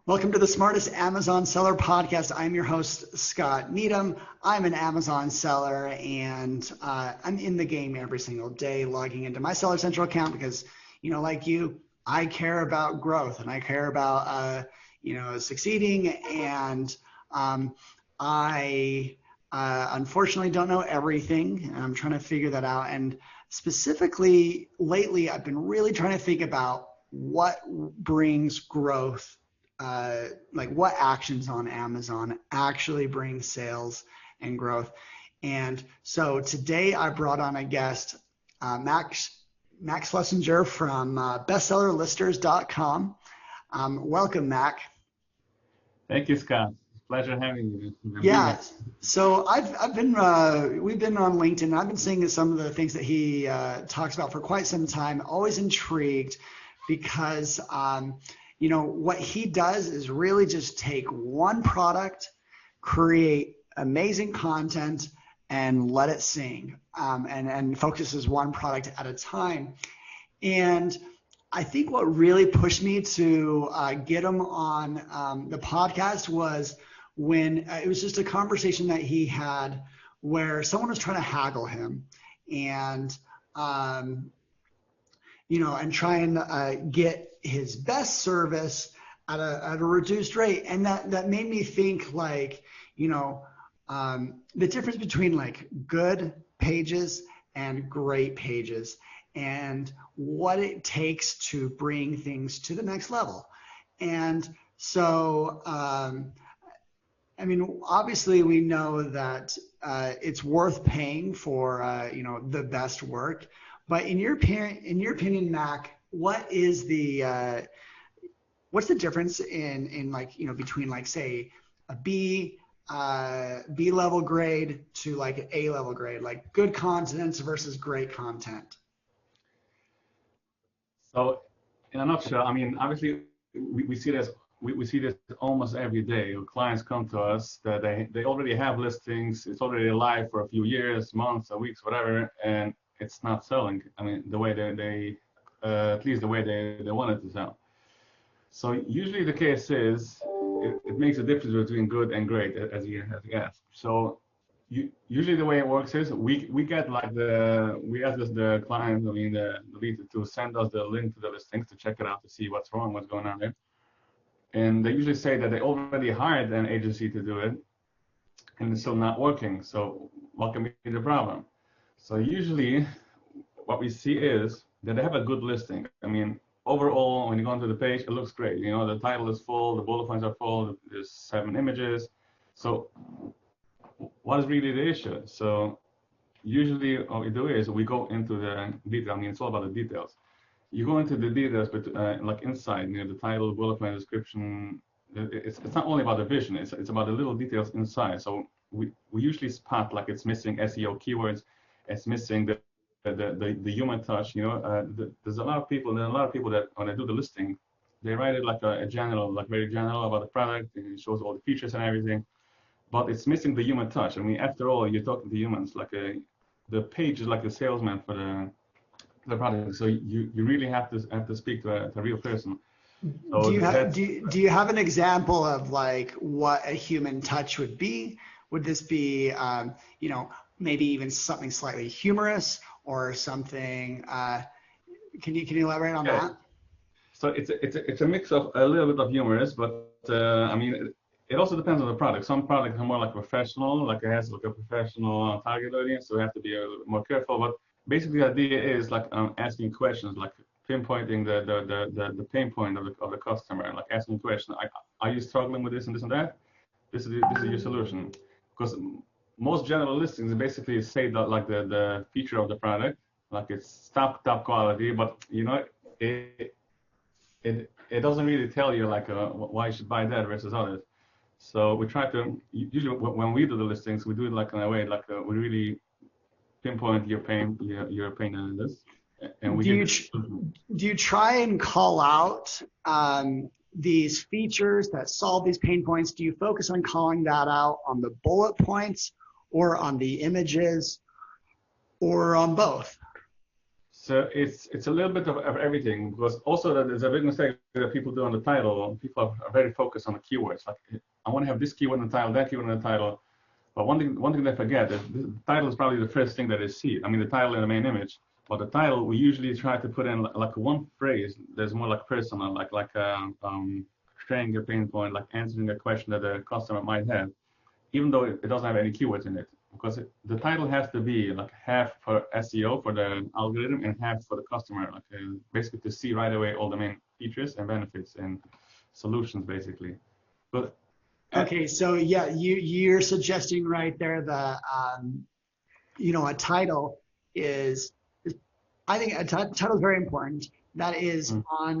Welcome to the Smartest Amazon Seller Podcast. I'm your host, Scott Needham. I'm an Amazon seller, and I'm in the game every single day, logging into my Seller Central account because, like you, I care about growth and I care about, succeeding. And I unfortunately don't know everything, and I'm trying to figure that out. And specifically, lately, I've been really trying to think about what brings growth. Like what actions on Amazon actually bring sales and growth. And so today I brought on a guest, Max Schlesinger from bestsellerlisters.com. Welcome, Mac. Thank you, Scott. Pleasure having you. Yeah. So we've been on LinkedIn, and I've been seeing some of the things that he talks about for quite some time. Always intrigued because what he does is really just take one product, create amazing content, and let it sing, and focuses one product at a time. And I think what really pushed me to get him on the podcast was when it was just a conversation that he had where someone was trying to haggle him and try and get his best service at a reduced rate. And that made me think the difference between like good pages and great pages and what it takes to bring things to the next level. And so, obviously we know that it's worth paying for, the best work. But in your opinion, Mac, what's the difference in between say a B level grade to like an A level grade, like good content versus great content? So in a nutshell, obviously we see this almost every day. Clients come to us that they already have listings, it's already live for a few years, months, or weeks, whatever, and it's not selling. The way they at least the way they want it to sell. So usually the case is it makes a difference between good and great, as you asked. So usually the way it works is we get we ask the client, the lead, to send us the link to the listings to check it out to see what's wrong, what's going on there. And they usually say that they already hired an agency to do it and it's still not working. So what can be the problem? So usually what we see is that they have a good listing. Overall, when you go onto the page, it looks great. The title is full, the bullet points are full, there's 7 images. So what is really the issue? So usually what we do is we go into the detail. It's all about the details. You go into the details, but like inside, the title, bullet point, description. It's not only about the vision. It's about the little details inside. So we usually spot like it's missing SEO keywords. It's missing the human touch. There's a lot of people that when they do the listing, they write it like a general, like very general about the product. And it shows all the features and everything, but it's missing the human touch. After all, you're talking to humans. The page is like the salesman for the product. So you really have to speak to a real person. So do you have an example of like what a human touch would be? Would this be maybe even something slightly humorous or something? Can you elaborate on that? So it's a mix of a little bit of humorous, but it also depends on the product. Some products are more like professional, like it has like a professional target audience, so we have to be a little more careful. But basically, the idea is like asking questions, like pinpointing the pain point of the customer, like asking questions. Are you struggling with this and this and that? This is your solution. Because most general listings basically say that like the feature of the product, like it's top quality, but it doesn't really tell you like why you should buy that versus others. So we try to usually when we do the listings, we do it like in a way like we really pinpoint your pain in this. And we do you try and call out these features that solve these pain points? Do you focus on calling that out on the bullet points or on the images or on both? So it's a little bit of everything, because also that there's a big mistake that people do on the title. People are very focused on the keywords. Like, I want to have this keyword in the title, that keyword in the title. But one thing they forget is the title is probably the first thing that they see. I mean, the title and the main image. But the title, we usually try to put in like one phrase that's more like personal, like sharing a pain point, like answering a question that the customer might have, even though it doesn't have any keywords in it. Because the title has to be like half for SEO for the algorithm and half for the customer, like basically to see right away all the main features and benefits and solutions, basically. But okay, so yeah, you're suggesting right there that a title is I think a title is very important. That is on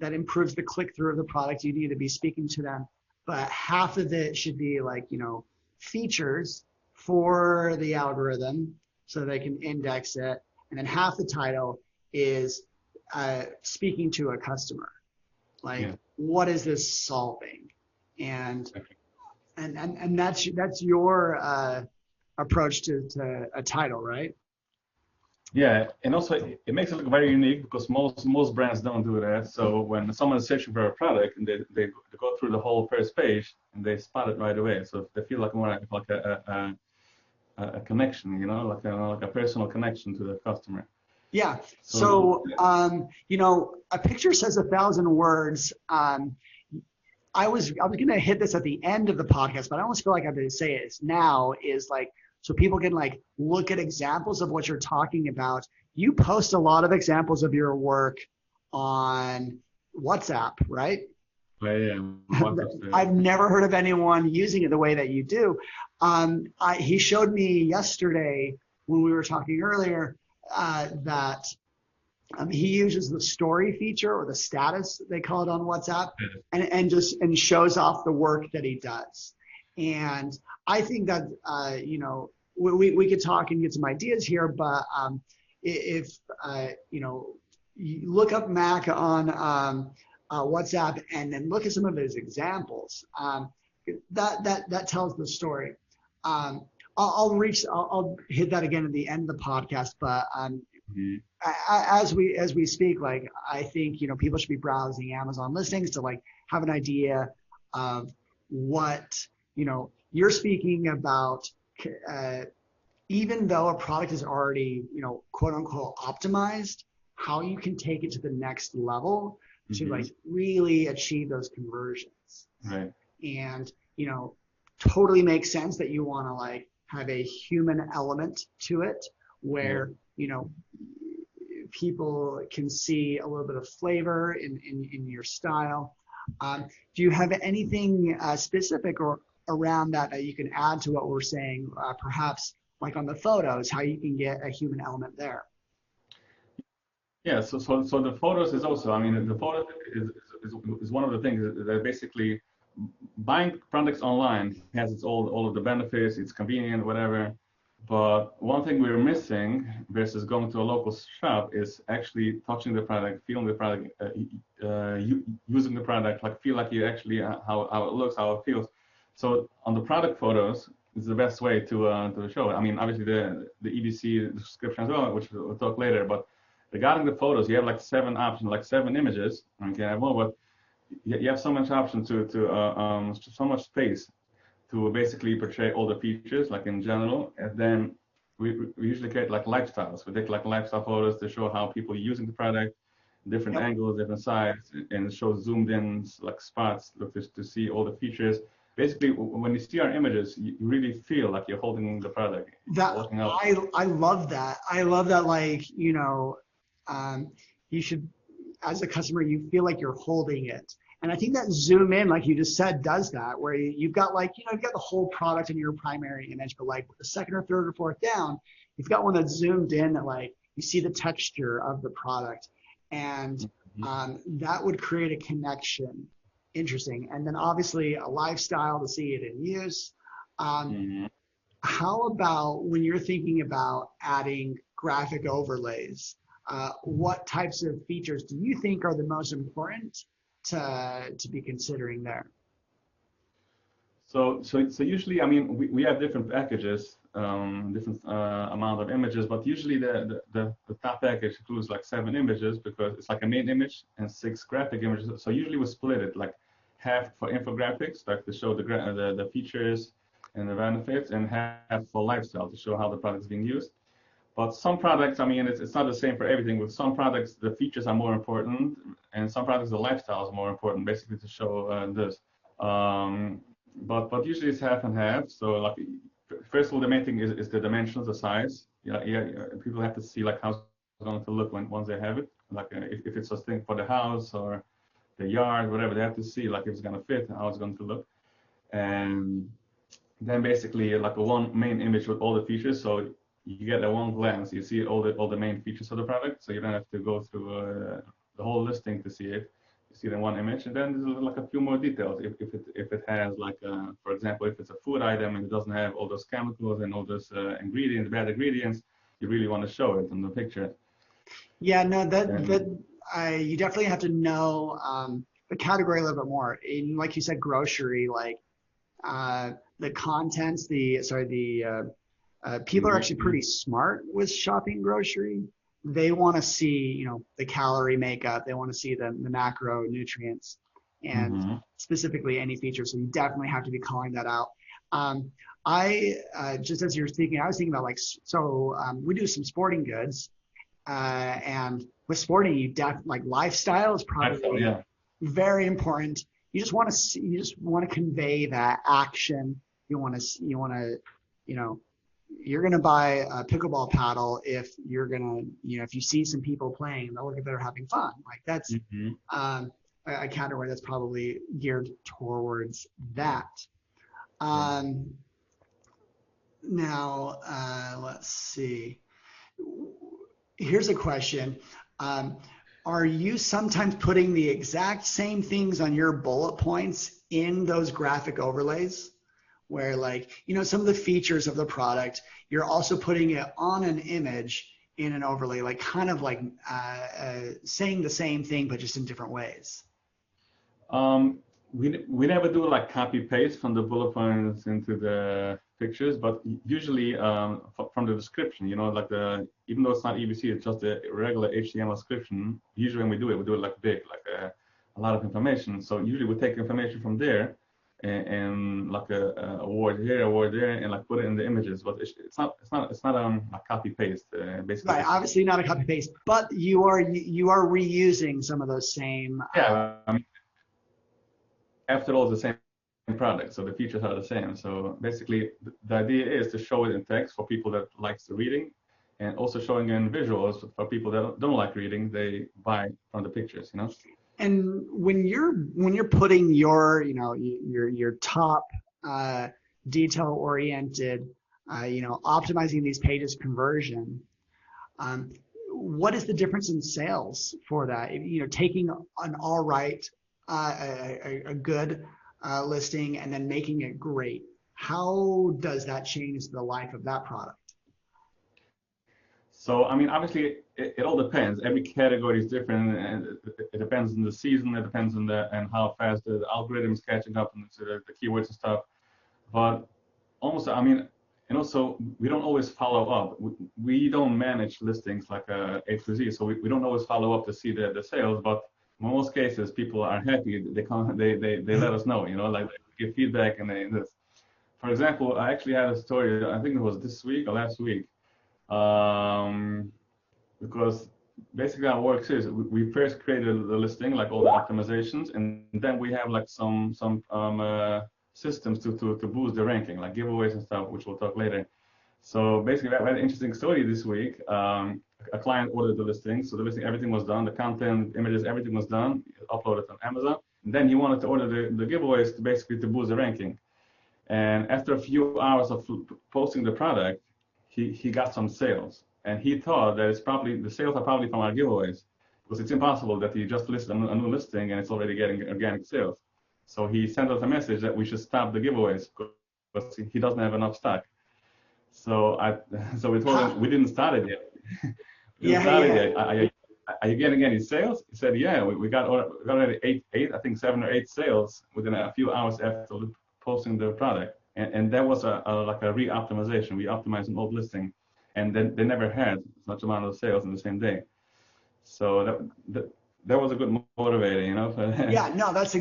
that improves the click through of the product. You need to be speaking to them, but half of it should be like features for the algorithm so they can index it, and then half the title is speaking to a customer, like what is this solving, and that's your approach to a title, right? yeah, and also it makes it look very unique because most brands don't do that. So when someone is searching for a product and they go through the whole first page and they spot it right away, so they feel like more like a connection, like a personal connection to the customer. Yeah. So a picture says 1,000 words. I was going to hit this at the end of the podcast, but I almost feel like I'm going to say it now, is like, so people can like look at examples of what you're talking about. You post a lot of examples of your work on WhatsApp, right? Yeah. I've never heard of anyone using it the way that you do. He showed me yesterday when we were talking earlier that he uses the story feature, or the status they call it on WhatsApp, and shows off the work that he does. And I think that we could talk and get some ideas here, but if you look up Mac on WhatsApp and then look at some of his examples, that tells the story. I'll hit that again at the end of the podcast, but as we speak, like, I think people should be browsing Amazon listings to like have an idea of what you're speaking about. Even though a product is already quote unquote optimized, how you can take it to the next level to like really achieve those conversions. Right. And totally makes sense that you want to like have a human element to it, where people can see a little bit of flavor in your style. Do you have anything specific or around that you can add to what we're saying, perhaps like on the photos, how you can get a human element there? Yeah, so the photos is also, I mean, the photo is one of the things that basically buying products online has its all of the benefits, it's convenient, whatever. But one thing we're missing versus going to a local shop is actually touching the product, feeling the product, using the product, like feel like you actually how it looks, how it feels. So on the product photos is the best way to show it. I mean, obviously the EDC description as well, which we'll talk later. But regarding the photos, you have like 7 options, like 7 images. Okay, I have more, but you have so much option to so much space to basically portray all the features, like in general. And then we usually create like lifestyles. We take like lifestyle photos to show how people are using the product, different angles, different sides, and show zoomed in like spots to see all the features. Basically, when you see our images, you really feel like you're holding the product. I love that. I love that. Like, you should, as a customer, you feel like you're holding it. And I think that zoom in, like you just said, does that, where you've got like, you've got the whole product in your primary image, but like the second or third or fourth down, you've got one that's zoomed in that like you see the texture of the product, and that would create a connection. Interesting. And then obviously a lifestyle to see it in use. How about when you're thinking about adding graphic overlays, what types of features do you think are the most important to be considering there? So usually, I mean, we have different packages, different amount of images, but usually the top package includes like 7 images because it's like a main image and 6 graphic images. So usually we split it like half for infographics, like to show the features and the benefits, and half for lifestyle to show how the product is being used. But some products, I mean, it's not the same for everything. With some products, the features are more important, and some products, the lifestyle is more important, basically to show this. Um, but usually it's half and half. So like, first of all, the main thing is the dimensions, the size. Yeah. People have to see like how it's going to look once they have it. Like if it's a thing for the house or the yard, whatever, they have to see like if it's going to fit, how it's going to look. And then basically like a one main image with all the features. So you get at one glance, you see all the main features of the product. So you don't have to go through the whole listing to see it. You see it in one image, and then there's like a few more details. If it has like, for example, if it's a food item and it doesn't have all those chemicals and all those ingredients, bad ingredients, you really want to show it in the picture. Yeah, no, you definitely have to know the category a little bit more. Like you said, grocery, like the contents, people are actually pretty smart with shopping grocery. They want to see, the calorie makeup. They want to see the macronutrients and specifically any features. So you definitely have to be calling that out. I just as you're speaking, I was thinking about we do some sporting goods, and with sporting, like lifestyle is probably very important. You just want to convey that action. You're going to buy a pickleball paddle if if you see some people playing, they'll look at they're having fun. Like that's a category that's probably geared towards that. Now, let's see. Here's a question. Are you sometimes putting the exact same things on your bullet points in those graphic overlays? Where some of the features of the product, you're also putting it on an image in an overlay, like kind of like saying the same thing, but just in different ways. We never do like copy paste from the bullet points into the pictures, but usually from the description, even though it's not EBC, it's just a regular HTML description. Usually when we do it like big, like a lot of information. So usually we take information from there and like a word here, a word there, and like put it in the images. But it's not a copy paste basically. Right, obviously not a copy paste, but you are reusing some of those same. Yeah, I mean, after all, it's the same product, so the features are the same. So basically, the idea is to show it in text for people that likes the reading, and also showing in visuals for people that don't like reading. They buy from the pictures, And when you're putting your top detail oriented, optimizing these pages conversion, what is the difference in sales for that? Taking an all right, a good listing and then making it great. How does that change the life of that product? So, I mean, obviously, it all depends. Every category is different, and it depends on the season. It depends on and how fast the algorithm is catching up and the keywords and stuff. But almost, I mean, and also, we don't always follow up. We don't manage listings like A to Z, so we don't always follow up to see the sales. But in most cases, people are happy. They let us know, like they give feedback and this. For example, I actually had a story. I think it was this week or last week. Because basically our work is we first created the listing, like all the optimizations, and then we have like some systems to boost the ranking, like giveaways and stuff, which we'll talk later. So basically, I had an interesting story this week. A client ordered the listing, so the listing, everything was done, the content, images, everything was done, uploaded on Amazon, and then he wanted to order the giveaways to boost the ranking. And after a few hours of posting the product, he got some sales, and he thought that the sales are probably from our giveaways, because it's impossible that he just listed a new listing and it's already getting organic sales. So he sent us a message that we should stop the giveaways because he doesn't have enough stock. So we told him we didn't start it yet. Are you getting any sales? He said, yeah, we got already 7 or 8 sales within a few hours after posting their product, and that was like a re-optimization. We optimized an old listing, and then they never had such amount of sales in the same day. So that was a good motivator, you know. Yeah, no, that's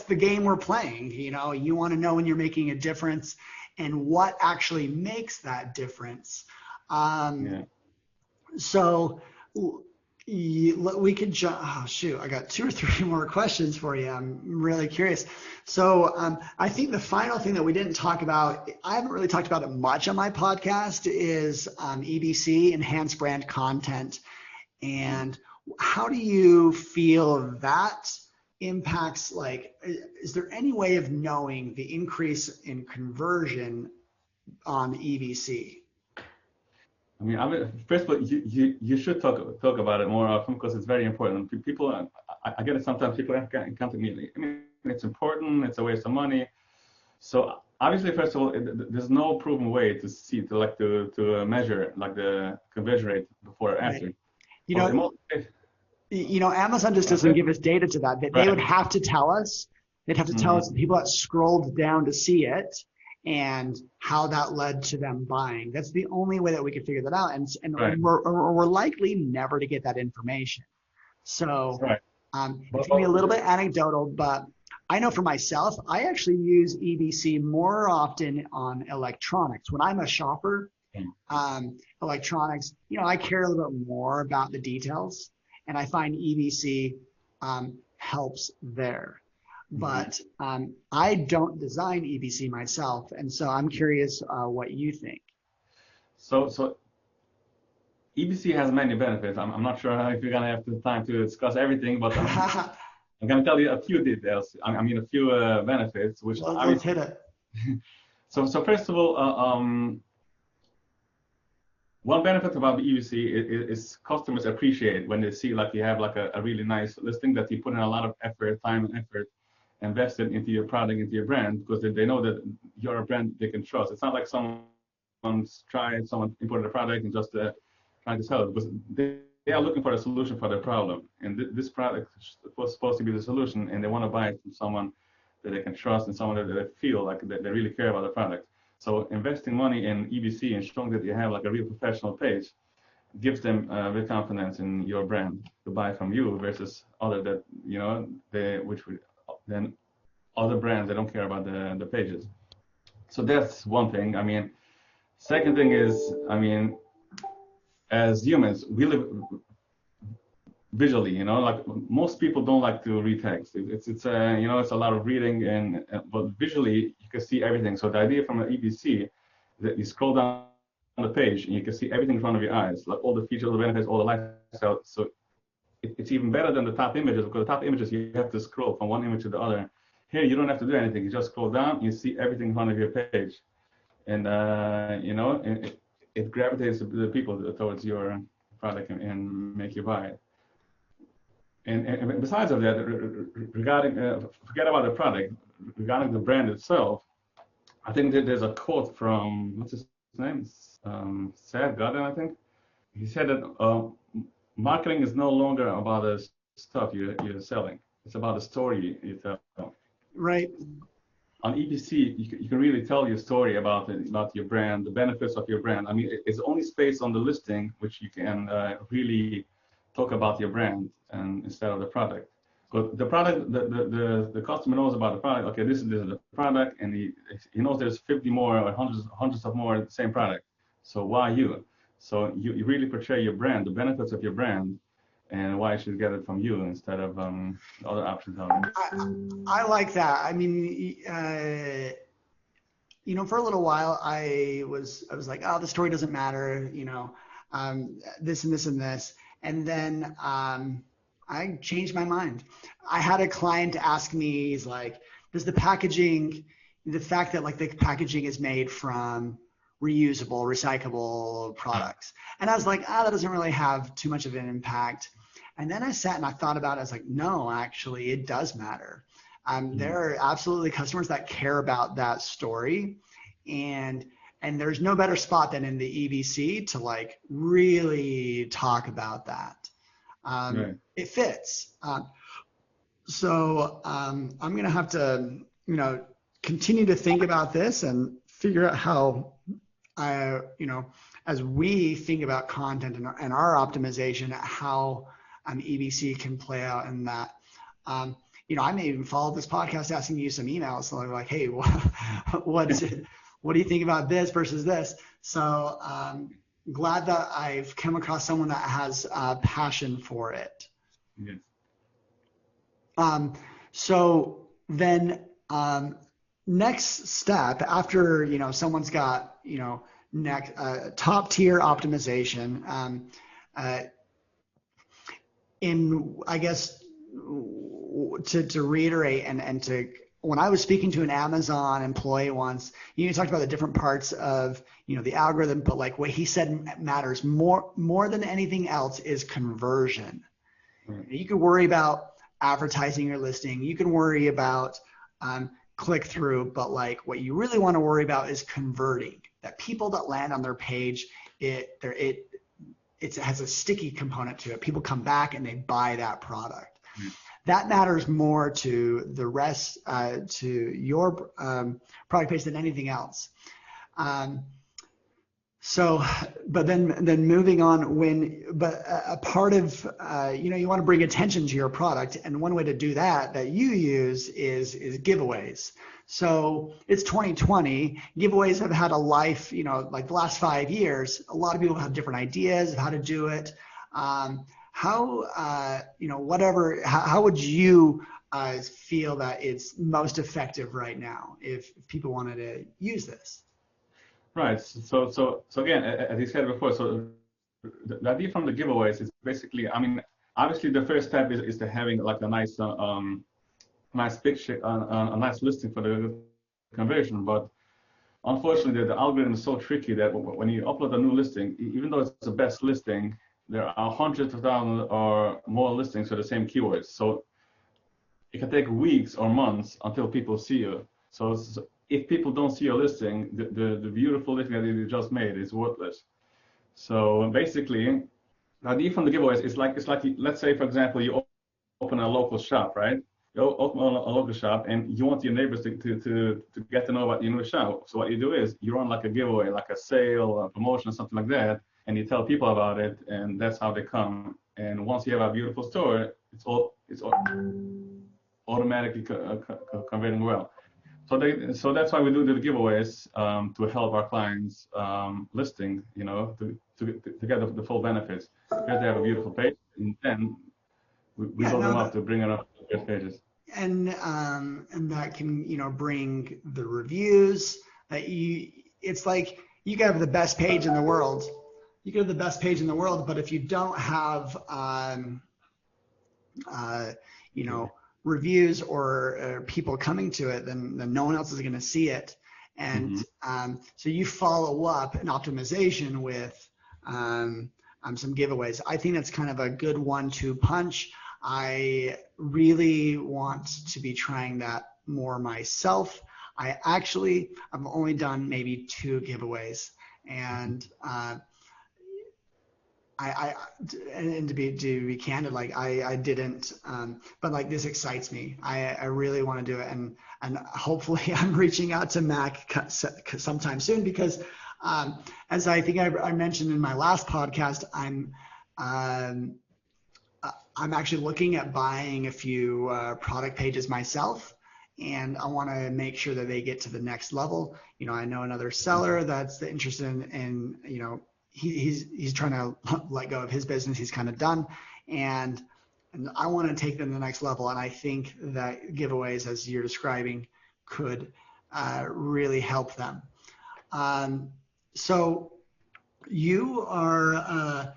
the game we're playing. You know, you want to know when you're making a difference and what actually makes that difference. Yeah. So we could jump. Oh shoot, I got 2 or 3 more questions for you. I'm really curious. So I think the final thing that we didn't talk about, I haven't really talked about it much on my podcast, is EBC, enhanced brand content. And how do you feel that impacts, like, is there any way of knowing the increase in conversion on EBC? I mean, first of all, you should talk about it more often because it's very important. People, I get it sometimes. People come to me. I mean, it's important. It's a waste of money. So obviously, first of all, there's no proven way to measure like the conversion rate before or after. Right. Amazon just doesn't give us data to that. They would have to tell us. They'd have to tell us the people that scrolled down to see it and how that led to them buying. That's the only way that we could figure that out. And we're likely never to get that information. So it's going to be a little bit anecdotal, but I know for myself, I actually use EBC more often on electronics. When I'm a shopper, electronics, I care a little bit more about the details, and I find EBC helps there. But I don't design EBC myself, and so I'm curious what you think. So EBC has many benefits. I'm not sure if you're gonna have the time to discuss everything, but I'm gonna tell you a few details. I mean, a few benefits, which let's hit it. So first of all, one benefit about the EBC is customers appreciate when they see like you have like a really nice listing that you put in a lot of time and effort invested into your product, into your brand, because they know that you're a brand they can trust. It's not like someone imported a product and just trying to sell it, because they are looking for a solution for their problem, and this product was supposed to be the solution, and they want to buy it from someone that they can trust and someone that they feel like they really care about the product. So investing money in EBC and showing that you have like a real professional page gives them the confidence in your brand to buy from you versus other that then other brands, they don't care about the pages. So that's one thing. I mean, second thing is, I mean, as humans, we live visually, like most people don't like to read text. It's a lot of reading, but visually you can see everything. So the idea from an EBC is that you scroll down the page and you can see everything in front of your eyes, like all the features, all the benefits, all the lifestyle. So it's even better than the top images, because the top images you have to scroll from one image to the other. Here you don't have to do anything. You just scroll down, you see everything in front of your page, and it gravitates the people towards your product and make you buy it. And besides of that, regarding forget about the product, regarding the brand itself, I think that there's a quote from, what's his name, Seth Godin, I think. He said that marketing is no longer about the stuff you're selling. It's about the story you tell. Right. On EBC, you can really tell your story about your brand, the benefits of your brand. I mean, it's only space on the listing which you can really talk about your brand and instead of the product. But the product, the customer knows about the product. Okay, this is the product, and he knows there's 50 more or hundreds of more of the same product. So why you? So you really portray your brand, the benefits of your brand, and why I should get it from you instead of other options out there. I like that. I mean, for a little while, I was like, oh, the story doesn't matter, this and this and this. And then I changed my mind. I had a client ask me, he's like, does the fact that like the packaging is made from reusable, recyclable products? And I was like, that doesn't really have too much of an impact. And then I sat and I thought about it. I was like, no, actually, it does matter. There are absolutely customers that care about that story. And there's no better spot than in the EBC to like really talk about that. Right. It fits. So I'm going to have to, continue to think about this and figure out how, as we think about content and our optimization, how EBC can play out in that. I may even follow this podcast asking you some emails. So I'm like, hey, what do you think about this versus this? So glad that I've come across someone that has a passion for it. Yes. So then next step after, someone's got, next top tier optimization, I guess to reiterate and to, when I was speaking to an Amazon employee once, you talked about the different parts of, the algorithm, but like what he said matters more than anything else is conversion. Mm-hmm. You could worry about advertising your listing. You can worry about click through, but like what you really want to worry about is converting. That people that land on their page, it has a sticky component to it. People come back and they buy that product. Mm-hmm. That matters more to the rest, to your product page than anything else. But then moving on, a part of, you want to bring attention to your product. And one way to do that you use is giveaways. So it's 2020. Giveaways have had a life, like the last 5 years. A lot of people have different ideas of how to do it. How would you feel that it's most effective right now if people wanted to use this? Right. So again, as you said before, so the idea from the giveaways is basically, obviously the first step is to having like a nice picture, a nice listing for the conversion. But unfortunately, the algorithm is so tricky that when you upload a new listing, even though it's the best listing, there are hundreds of thousands or more listings for the same keywords. So it can take weeks or months until people see you. So if people don't see your listing, the beautiful listing that you just made is worthless. So basically, the idea from the giveaways is like let's say, for example, you open a local shop, right? You open a local shop and you want your neighbors to get to know about your new shop. So what you do is you run like a giveaway, like a sale, a promotion, something like that, and you tell people about it, and that's how they come. And once you have a beautiful store, it's automatically converting well. So that's why we do the giveaways, to help our clients listing, to get the full benefits, because they have a beautiful page, and then we build them up to bring it up to the best pages. And that can bring the reviews that it's like you can have the best page in the world. You can have the best page in the world, but if you don't have reviews or people coming to it, then no one else is going to see it. And so you follow up an optimization with some giveaways. I think that's kind of a good 1-2 punch. I really want to be trying that more myself. I've only done maybe 2 giveaways, and and to be candid, like I didn't, but like this excites me. I really want to do it, and hopefully I'm reaching out to Mac sometime soon, because as I think I mentioned in my last podcast, I'm actually looking at buying a few product pages myself, and I want to make sure that they get to the next level. I know another seller that's interested in he's trying to let go of his business. He's kind of done, and I want to take them to the next level. And I think that giveaways, as you're describing, could really help them. So you are,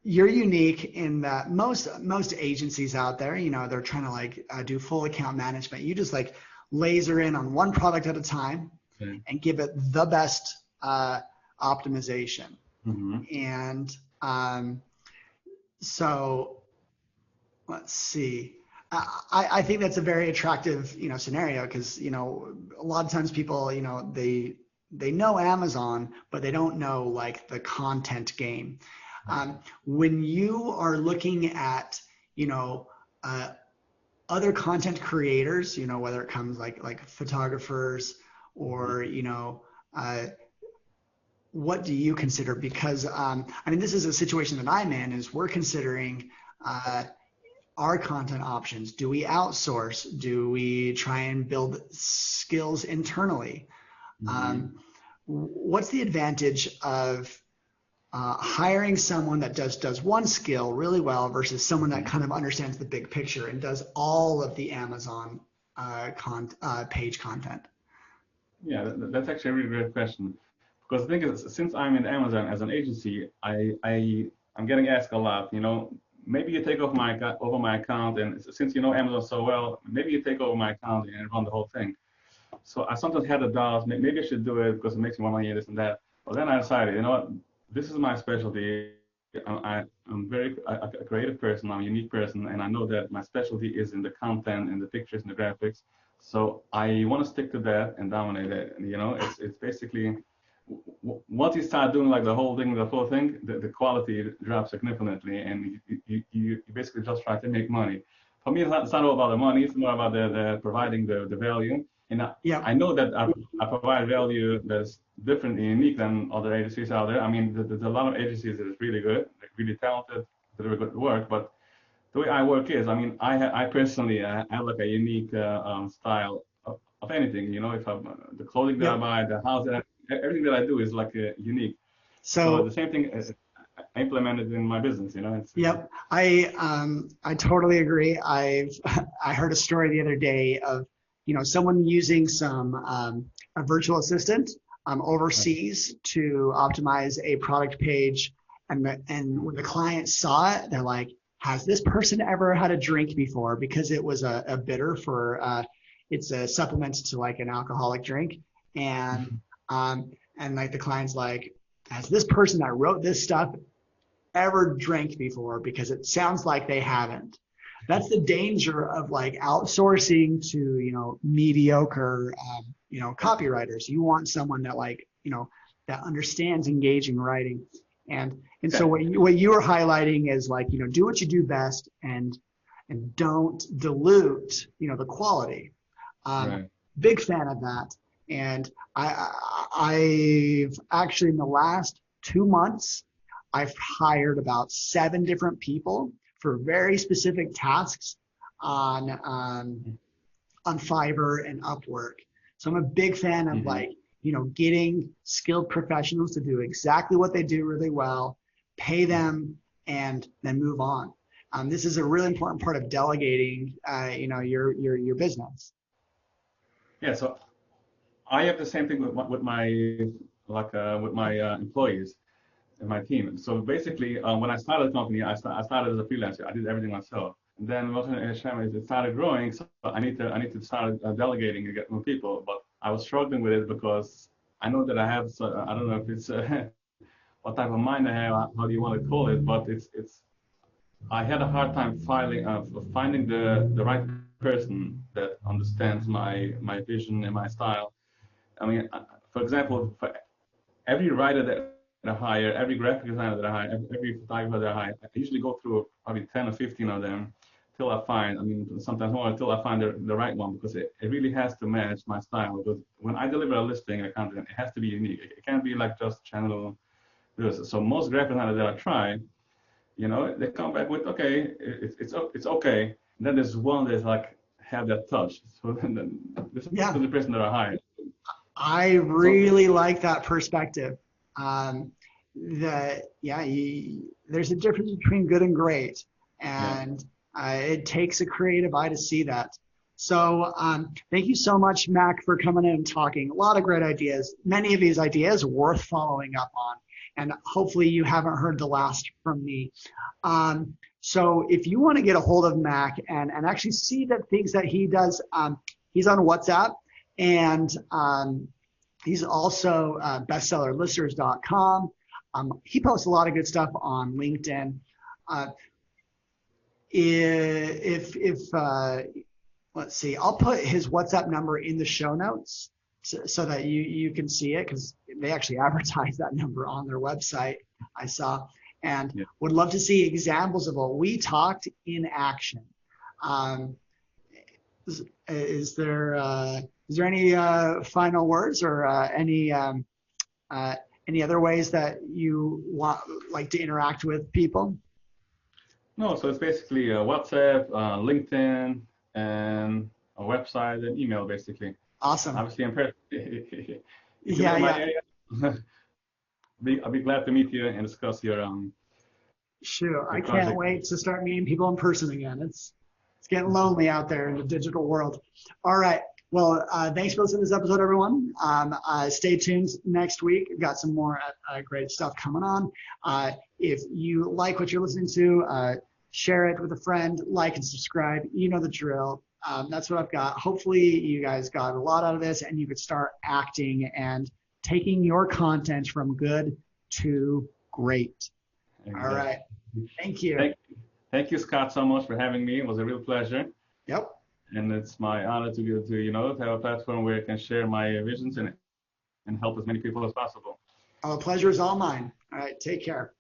you're unique in that most agencies out there, they're trying to do full account management. You just like laser in on one product at a time and give it the best optimization. And so let's see. I think that's a very attractive, scenario, because, a lot of times people, they know Amazon, but they don't know like the content game. When you are looking at, a other content creators, whether it comes like photographers or, what do you consider? Because this is a situation that I'm in, is we're considering our content options. Do we outsource? Do we try and build skills internally? What's the advantage of hiring someone that does one skill really well versus someone that kind of understands the big picture and does all of the Amazon page content? Yeah, that's actually a really great question. Because the thing is, since I'm in Amazon as an agency, I'm getting asked a lot. Maybe you take over my account, and since you know Amazon so well, maybe you take over my account and run the whole thing. So I sometimes had the doubts. Maybe I should do it because it makes me more money, this and that. But then I decided, what? This is my specialty. I'm very a creative person. I'm a unique person, and I know that my specialty is in the content and the pictures and the graphics. So I want to stick to that and dominate it. It's basically, once you start doing like the whole thing, the quality drops significantly, and you basically just try to make money. For me, it's not all about the money. It's more about the providing the value. And I know that I provide value that's different and unique than other agencies out there. There's a lot of agencies that is really good, like really talented, really good work. But the way I work is, I personally have like a unique style of anything. If the clothing that I buy, the house that everything that I do is like unique. So the same thing is implemented in my business. Yep, I totally agree. I heard a story the other day of someone using a virtual assistant overseas to optimize a product page, and when the client saw it, they're like, has this person ever had a drink before? Because it was a bitter for it's a supplement to like an alcoholic drink, and like the client's like, has this person that wrote this stuff ever drank before? Because it sounds like they haven't. That's the danger of like outsourcing to mediocre copywriters. You want someone that that understands engaging writing, and so what you were highlighting is like do what you do best and don't dilute the quality. Right. Big fan of that. And I've actually, in the last 2 months, I've hired about 7 different people for very specific tasks on Fiverr and Upwork. So I'm a big fan of getting skilled professionals to do exactly what they do really well, pay them, and then move on. This is a really important part of delegating, your business. Yeah. So I have the same thing with my employees and my team. So basically, when I started the company, I started as a freelancer. I did everything myself. And then it started growing, so I need to start delegating and get more people. But I was struggling with it because I know that I have. I don't know if it's what type of mind I have. How do you want to call it? But it's. I had a hard time finding the right person that understands my vision and my style. For example, for every writer that I hire, every graphic designer that I hire, every photographer that I hire, I usually go through probably 10 or 15 of them till I find, sometimes more, until I find the right one, because it really has to match my style. Because when I deliver a listing or content, it has to be unique. It can't be like just channel this. So most graphic designers that I try, they come back with, okay, it's okay. And then there's one that's like, have that touch. So then this is the person that I hired. I really like that perspective. There's a difference between good and great, and it takes a creative eye to see that. So thank you so much, Mac, for coming in and talking. A lot of great ideas. Many of these ideas worth following up on, and hopefully you haven't heard the last from me. So if you want to get a hold of Mac and actually see the things that he does, he's on WhatsApp, and he's also bestsellerlisters.com. He posts a lot of good stuff on LinkedIn. Let's see, I'll put his WhatsApp number in the show notes so that you can see it, because they actually advertise that number on their website, I saw, and would love to see examples of what we talked in action. Is there any final words or any other ways that you like to interact with people? No, so it's basically WhatsApp, LinkedIn, and a website and email, basically. Awesome. Obviously, in person. If you Yeah, visit my yeah. area, I'll be glad to meet you and discuss Sure. I your can't project. wait to start meeting people in person again. It's getting lonely out there in the digital world. All right. Well, thanks for listening to this episode, everyone. Stay tuned next week. We've got some more great stuff coming on. If you like what you're listening to, share it with a friend, like and subscribe. You know the drill. That's what I've got. Hopefully, you guys got a lot out of this and you could start acting and taking your content from good to great. Exactly. All right. Thank you. Thank you, Scott, so much for having me. It was a real pleasure. Yep. And it's my honor to have a platform where I can share my visions and help as many people as possible. The pleasure is all mine. All right. Take care.